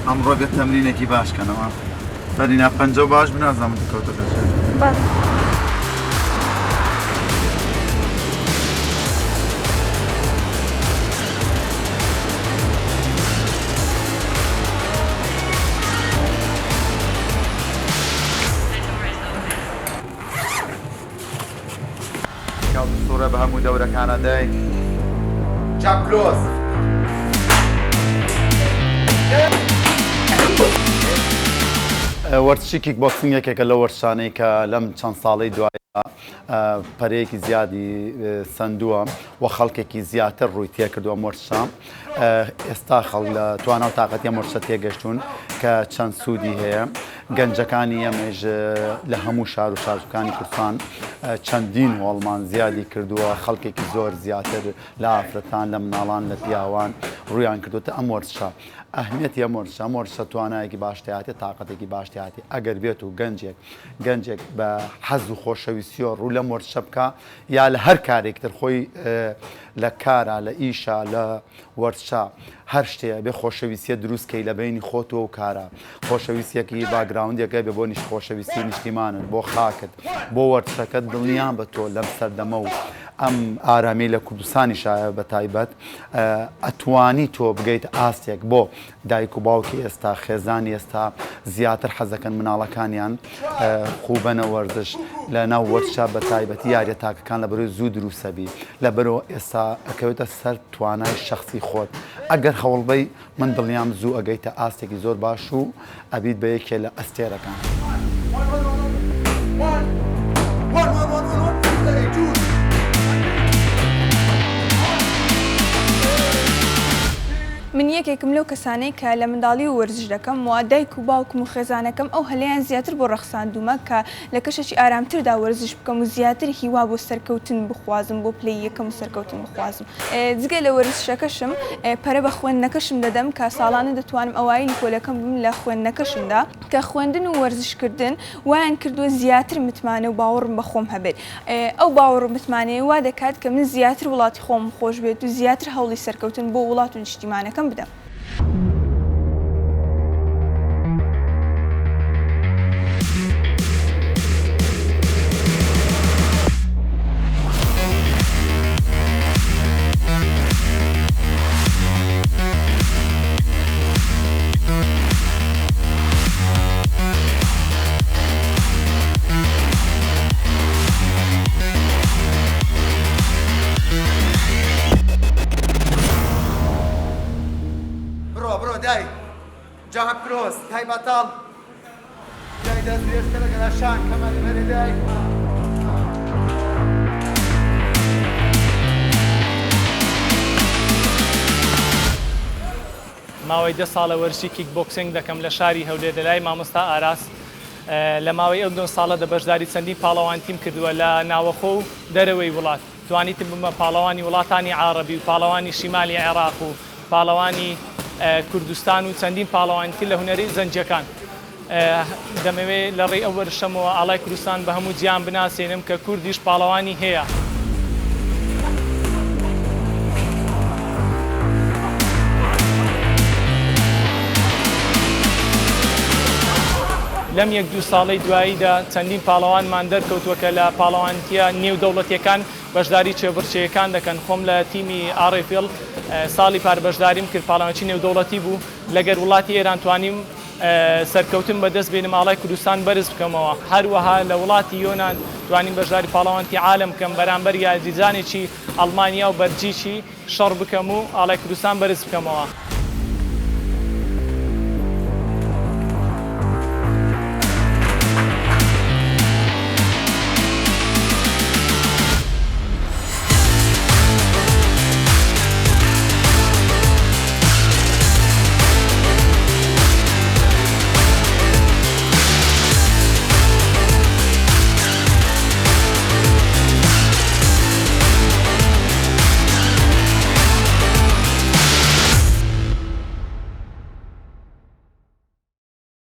ئەمڕۆ بێت تەمرینێکی باشکەنەوە بەرینا پەنجە و باش بنازانم کەوتە دەچێت. سوورە بە هەموو دەورەکانە دای چاپلۆس وەرزشی کیک بۆکسینگ یەکێکە لە وەرزشانەی کە لەم چەند ساڵەی دوایە پەرەیەکی زیادی سندووە و خەڵکێکی زیاتر ڕووی تێکردووە وەرزشە. ئێستا خەڵک لە توانە و تااقەتی ئەم وەرزشە تێگەشتوون کە چەند سوودی هەیە. گەنجەکانی ئەمەش لە هەموو شار و شارەکانی کوردستان چەندین هۆڵمان زیادی کردووە، خەڵکێکی زۆر زیاتر لە ئافرەتان لە مناڵان لە پیاوان ڕوویان کردوتە ئەم وەرزشە. ئەهمیەتی ئەم وەرزشە توانایەکی باشتیاتی تااقەتێکی باشتیاتی ئەگەر بێت و گەنجێک بە حەز و خۆشەویستی و ڕوو لەم وەرزشە بکە یا لە هەر کارێکتر خۆی لە کارە لە ئیشە لە وەرزشە هەر شتەیە بێ خۆشەویستیە دروستکەی لە بینی خۆتەوە و کارە خۆشەویستیەکی باگراوندێکە بێ بۆ خۆشەویستی نیشتیمانت بۆ خاکت بۆ وەرزشەکەت دڵنیان بە تۆ لەم سەردەمە و ئەم ئارامی لە کوردستانی شایە بە تایبەت ئەتوانی تۆ بگەیت ئاستێک بۆ دایک و باوکی ئێستا خێزانی ئێستا زیاتر حەزەکەن مناڵەکانیان خوبەنە وەرزش لە ناو وەرزشە بە تایبەتی یاریە تاکەکان لە بەرەوەی زوو دروستەبی لە بەرەوە ئێستا ئەکەوێتە سەر توانای شخصی خۆت. ئەگەر هەوڵبەی من دڵنیام زوو ئەگەیتە ئاستێکی زۆر باش و ئەبیت بە یەکێ لە ئەستێرەکان. من یەکێکم لەو کەسانەی کە لە منداڵی و وەرزش دەکەم و دایک و باوکم و خێزانەکەم ئەو هەلەیان زیاتر بۆ ڕەخساندومە کە لە کەشێکی ئارامتردا وەرزش بکەم و زیاتر هیوا بۆ سەرکەوتن بخوازم بۆ پلەی یەکەم و سەرکەوتن بخوازم. جگە لە وەرزشەکەشم پەرە بە خوێندنەکەشم دەدەم کە ساڵانە دەتوانم ئەوایی کۆلەکەم بم لە خوێندنەکەشمدا کە خوێندن و وەرزشکردن وایان کردووە زیاتر متمانە و باوەڕم بە خۆم هەبێت. ئەو باوەڕ متمانەیە وا دەکات کە من زیاتر وڵاتی خۆم خۆش بێت و زیاتر هەوڵی سەرکەوتن بۆ وڵات و نیشتیمانەکەم بدەم. دای جاهب کروس های بطل دای دست بیشتر گلاشان کمال بری دای ماوەی 10 ساڵە وەرزشی کیک بۆکسینگ دەکەم لە شاری هەولێر لە لای مامۆستا ئاراس. لە ماوەی ئەو 2 ساڵەدا بەشداری چەندین پاڵەوان تیم کردووە لە ناوەخۆ و دەرەوەی وڵات. توانیتم بمە پاڵەوانی وڵاتانی عارەبی و پاڵەوانی شیمالی عێراق و پاڵەوانی کوردستان و چەندین پاڵەوانیتر لە هونەری زەنجەکان. دەمەوێت لە ڕێی ئەو وەرزشەمەوە ئاڵای کوردستان بە هەموو جیان بناسێنم کە کوردیش پاڵەوانی هەیە. لەم 1-2 ساڵەی دواییدا چەندین پاڵەوانمان دەرکەوتووە کە لە پاڵەوانیتە نێودەوڵەتیەکان بەشداری چێبڕچێیەکان دەکەن. خۆم لە تیمی ئاڕێفێڵ ساڵی پار بەشداریم کرد پاڵەوانیی نێودەوڵەتی بوو. لەگەر وڵاتی ئێران توانیم سەرکەوتن بەدەست بێنم ئاڵای کوردستان بەرز بکەمەوە. هەروەها لە وڵاتی یۆنان توانیم بەشداری پاڵەوانیی عالەم بکەم بەرامبەر یاریزانێکی ئەڵمانیا و بەلجیکی شەڕ بکەم و ئاڵای کوردستان بەرز بکەمەوە.